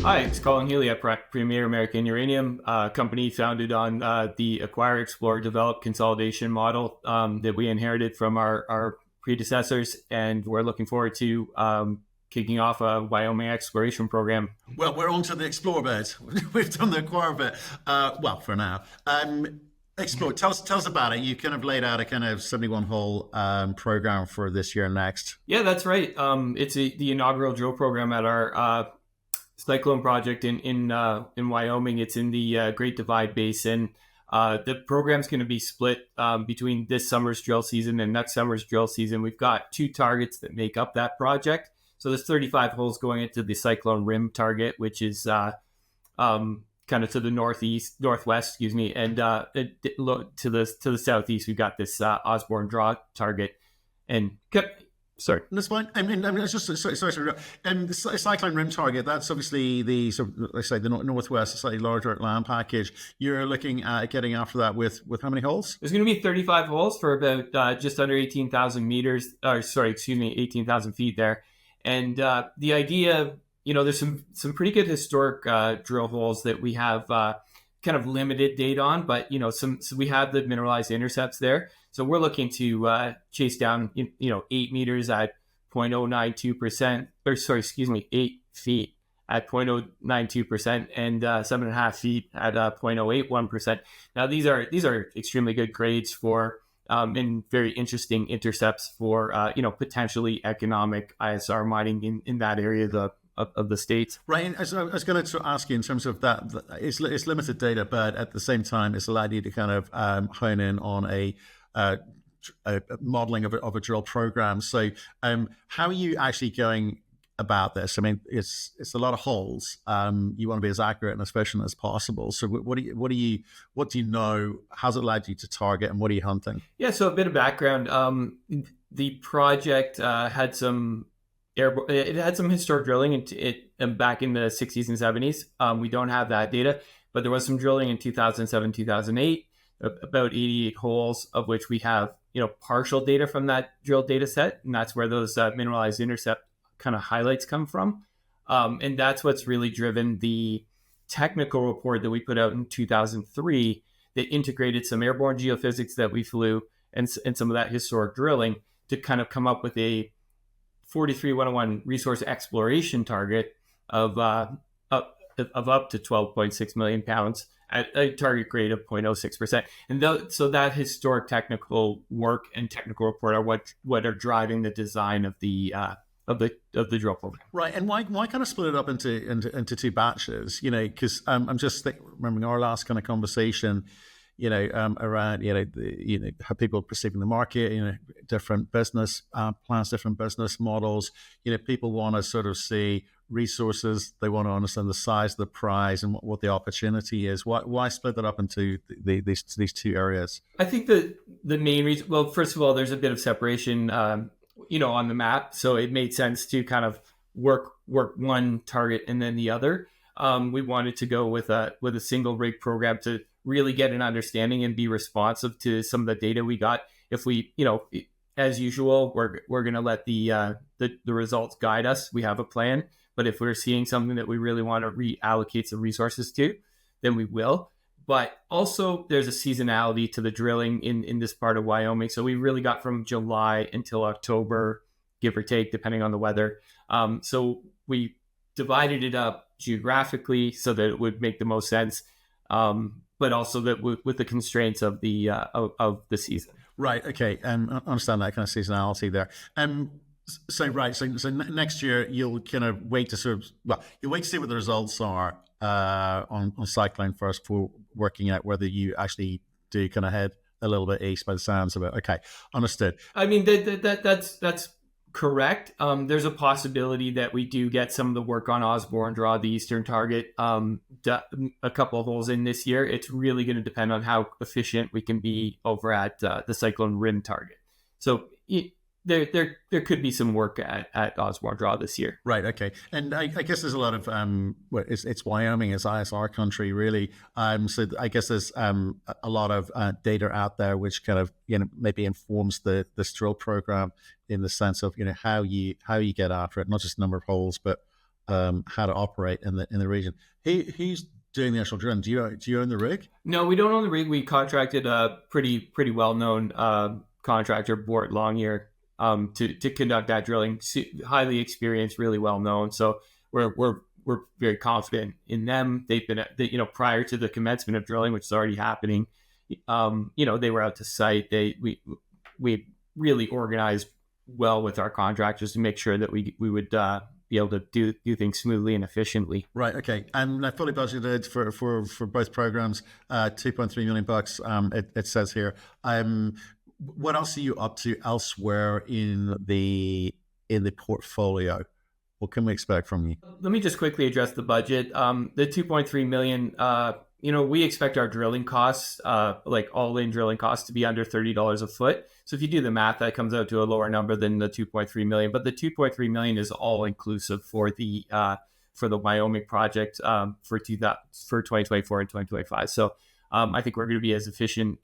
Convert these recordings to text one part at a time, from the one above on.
Hi, it's Colin Healey at Premier American Uranium, a company founded on the acquire, explore, develop consolidation model that we inherited from our predecessors. And we're looking forward to kicking off a Wyoming exploration program. Well, we're on to the explore bit. We've done the acquire bit. Well, for now. Explore. Tell us about it. You kind of laid out a kind of 71-hole program for this year and next. Yeah, that's right. It's the inaugural drill program at our Cyclone project in Wyoming. It's in the Great Divide Basin. The program's going to be split between this summer's drill season and next summer's drill season. We've got two targets that make up that project. So there's 35 holes going into the Cyclone Rim target, which is kind of to the northwest, and to the southeast, we've got this Osborne draw target. And sorry, that's fine. I mean, it's just sorry. The Cyclone Rim target. That's obviously the let's say the northwest, a slightly larger land package. You're looking at getting after that with how many holes? There's going to be 35 holes for about just under 18,000 meters. 18,000 feet there. And the idea, there's some pretty good historic drill holes that we have kind of limited data on, but so we have the mineralized intercepts there. So we're looking to chase down 8 meters at 0.092%, 8 feet at 0.092%, and 7.5 feet at 0.081%. Now these are extremely good grades for and very interesting intercepts for potentially economic ISR mining in that area of the state. Right. And I was going to ask you in terms of that, it's limited data, but at the same time, it's allowed you to kind of hone in on a modeling of a drill program. So how are you actually going about this? I mean, it's a lot of holes. You want to be as accurate and as efficient as possible. So what do you know? How's it allowed you to target, and what are you hunting? Yeah, so a bit of background. The project had some historic drilling back in the 60s and 70s. We don't have that data, but there was some drilling in 2007, 2008, about 88 holes, of which we have partial data from that drill data set, and that's where those mineralized intercept kind of highlights come from. And that's what's really driven the technical report that we put out in 2003 that integrated some airborne geophysics that we flew and some of that historic drilling to kind of come up with a 43-101 resource exploration target of up to 12.6 million pounds at a target grade of 0.06%. And so that historic technical work and technical report are what are driving the design of the drill program. Right. And why kind of split it up into two batches? Because I'm just remembering our last kind of conversation, around how people are perceiving the market, different business plans, different business models. People want to sort of see resources. They want to understand the size of the prize and what the opportunity is. Why split that up into these two areas? I think the main reason, well, first of all, there's a bit of separation, on the map, so it made sense to kind of work one target and then the other. We wanted to go with a single rig program to really get an understanding and be responsive to some of the data we got. If we, as usual, we're going to let the results guide us. We have a plan, but if we're seeing something that we really want to reallocate some resources to, then we will. But also there's a seasonality to the drilling in this part of Wyoming. So we really got from July until October, give or take, depending on the weather. So we divided it up geographically so that it would make the most sense. But also that with the constraints of the season. Right. Okay. I understand that kind of seasonality there. So next year you'll kind of wait to see what the results are on Cyclone first before working out whether you actually do kind of head a little bit east by the sounds of it. Okay, understood. I mean that's correct. There's a possibility that we do get some of the work on Osborne draw, the eastern target, a couple of holes in this year. It's really going to depend on how efficient we can be over at the Cyclone Rim target. So there could be some work at Osborne draw this year. Right. Okay. And I guess there's a lot of it's Wyoming, it's ISR country, really. So I guess there's a lot of data out there which kind of maybe informs this drill program in the sense of how you get after it, not just number of holes, but how to operate in the region. He's doing the actual drilling. Do you own the rig? No, we don't own the rig. We contracted a pretty well known contractor, Bort Longyear, to conduct that drilling. Highly experienced, really well known. So we're very confident in them. They've been prior to the commencement of drilling, which is already happening. They were out to site. We really organized well with our contractors to make sure that we would be able to do things smoothly and efficiently. Right. Okay. And fully budgeted for both programs, $2.3 million. It says here. What else are you up to elsewhere in the portfolio? What can we expect from you? Let me just quickly address the budget. The 2.3 million. We expect our drilling costs, like all-in drilling costs, to be under $30 a foot. So if you do the math, that comes out to a lower number than the 2.3 million. But the 2.3 million is all inclusive for the Wyoming project for 2024 and 2025. So I think we're going to be as efficient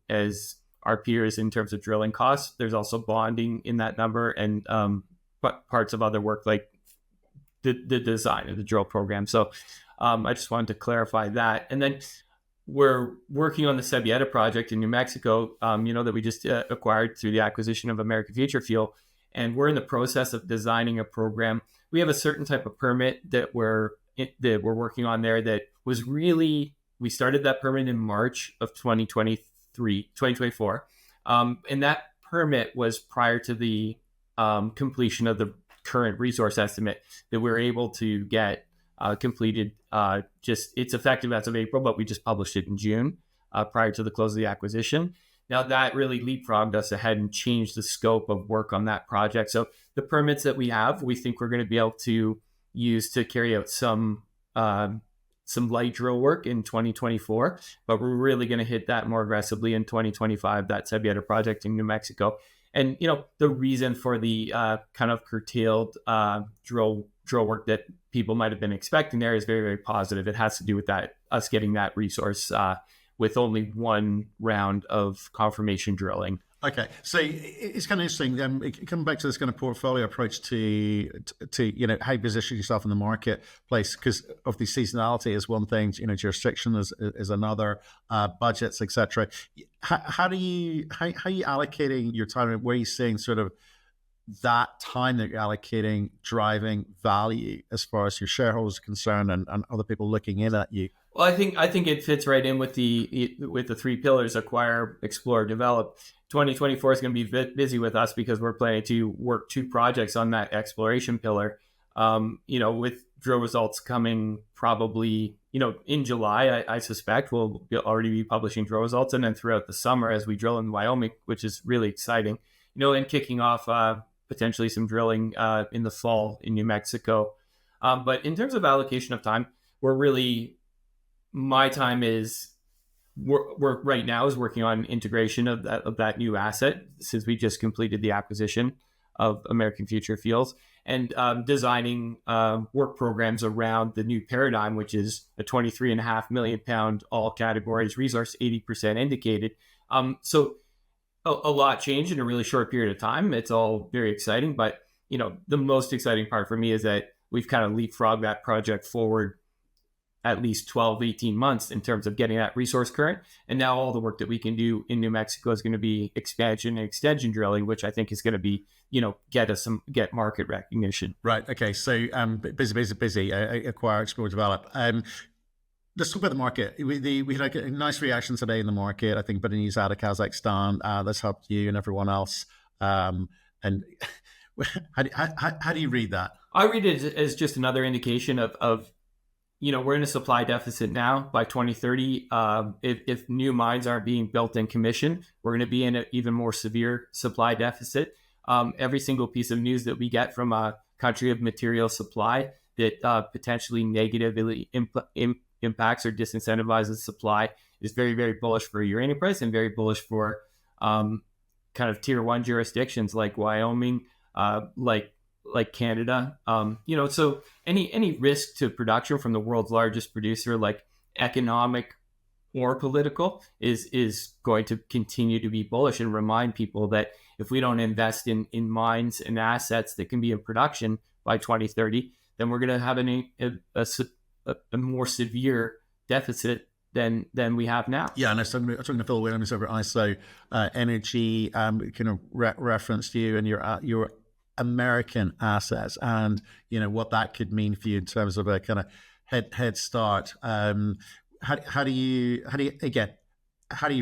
as our peers in terms of drilling costs. There's also bonding in that number and parts of other work like the design of the drill program. So I just wanted to clarify that. And then we're working on the Cebieta project in New Mexico, that we just acquired through the acquisition of American Future Fuel. And we're in the process of designing a program. We have a certain type of permit that we're working on there that was we started that permit in March of 2024. And that permit was prior to the completion of the current resource estimate that we were able to get completed. It's effective as of April, but we just published it in June prior to the close of the acquisition. Now that really leapfrogged us ahead and changed the scope of work on that project. So the permits that we have, we think we're going to be able to use to carry out some light drill work in 2024, but we're really going to hit that more aggressively in 2025, that Cebieta project in New Mexico. And, the reason for the kind of curtailed drill work that people might have been expecting there is very, very positive. It has to do with us getting that resource with only one round of confirmation drilling. Okay, so it's kind of interesting. Coming back to this kind of portfolio approach to how you position yourself in the marketplace, because of the seasonality is one thing, jurisdiction is another, budgets, etc. How are you allocating your time? Where are you seeing sort of that time that you're allocating driving value as far as your shareholders are concerned and other people looking in at you? Well, I think it fits right in with the three pillars: acquire, explore, develop. 2024 is going to be busy with us because we're planning to work two projects on that exploration pillar. With drill results coming probably, in July, I suspect we'll already be publishing drill results, and then throughout the summer as we drill in Wyoming, which is really exciting. And kicking off potentially some drilling in the fall in New Mexico. But in terms of allocation of time, my time is we're right now is working on integration of that new asset, since we just completed the acquisition of American Future Fuels, and designing work programs around the new paradigm, which is a 23.5 million pound all categories resource, 80% indicated. So a lot changed in a really short period of time. It's all very exciting, but the most exciting part for me is that we've kind of leapfrogged that project forward at least 12, 18 months in terms of getting that resource current. And now all the work that we can do in New Mexico is going to be expansion and extension drilling, which I think is going to be, get market recognition. Right. Okay. So busy, acquire, explore, develop. Let's talk about the market. We had a nice reaction today in the market. I think better news out of Kazakhstan. That's helped you and everyone else. And how do you read that? I read it as just another indication of we're in a supply deficit now. By 2030, if new mines aren't being built and commissioned, we're going to be in an even more severe supply deficit. Every single piece of news that we get from a country of material supply that potentially negatively impacts or disincentivizes supply is very, very bullish for uranium price and very bullish for kind of tier one jurisdictions like Wyoming, like Canada. So any risk to production from the world's largest producer, like economic or political, is going to continue to be bullish, and remind people that if we don't invest in mines and assets that can be in production by 2030, then we're going to have a more severe deficit than we have now. Yeah, and I was talking to Phil Williams over at ISO Energy, kind of referenced you and your American assets, and what that could mean for you in terms of a kind of head start. How do you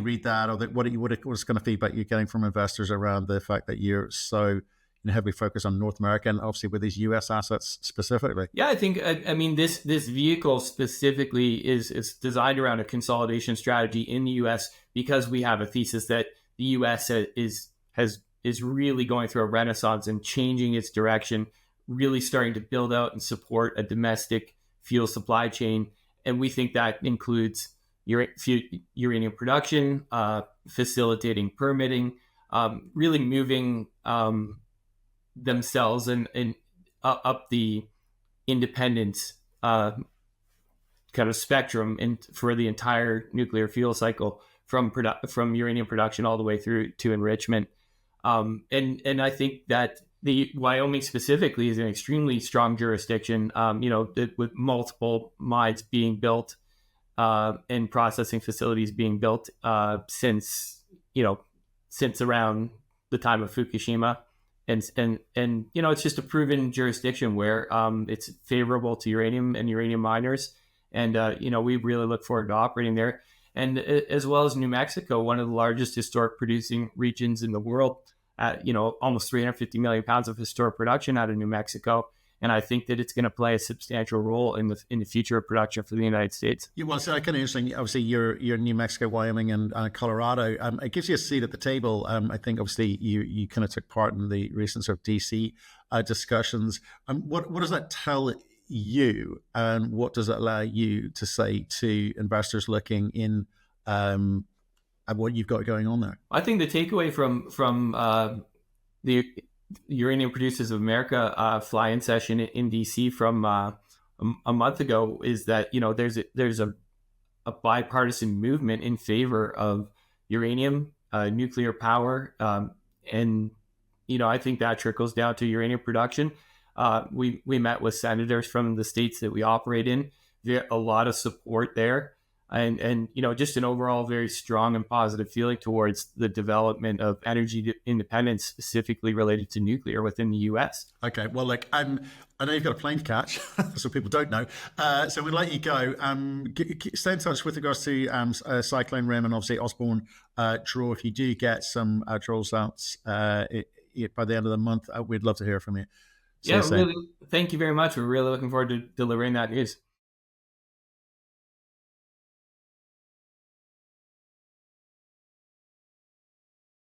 read that, or what's kind of feedback you're getting from investors around the fact that you're so heavily focused on North America and obviously with these U.S. assets specifically? Yeah, I think this vehicle specifically is designed around a consolidation strategy in the U.S. because we have a thesis that the U.S. is really going through a renaissance and changing its direction, really starting to build out and support a domestic fuel supply chain, and we think that includes uranium production, facilitating permitting, really moving themselves and up the independence kind of spectrum for the entire nuclear fuel cycle from uranium production all the way through to enrichment. And I think that the Wyoming specifically is an extremely strong jurisdiction, with multiple mines being built and processing facilities being built since around the time of Fukushima. And it's just a proven jurisdiction where it's favorable to uranium and uranium miners. And, we really look forward to operating there. And as well as New Mexico, one of the largest historic producing regions in the world, almost 350 million pounds of historic production out of New Mexico. And I think that it's going to play a substantial role in the future of production for the United States. Yeah, well, so kind of interesting. Obviously, you're New Mexico, Wyoming, and Colorado. It gives you a seat at the table. I think obviously you kind of took part in the recent sort of DC discussions. What does that tell you, and what does it allow you to say to investors looking in at what you've got going on there? I think the takeaway from the Uranium Producers of America fly-in session in DC from a month ago is that there's a bipartisan movement in favor of uranium, nuclear power, and I think that trickles down to uranium production. We met with senators from the states that we operate in. There's a lot of support there. And just an overall very strong and positive feeling towards the development of energy independence, specifically related to nuclear within the U.S. Okay, well, I know you've got a plane to catch, so people don't know. So we'll let you go. Stay in touch with regards to Cyclone Rim and obviously Osborne draw. If you do get some draws out by the end of the month, we'd love to hear from you. Really, thank you very much. We're really looking forward to delivering that news.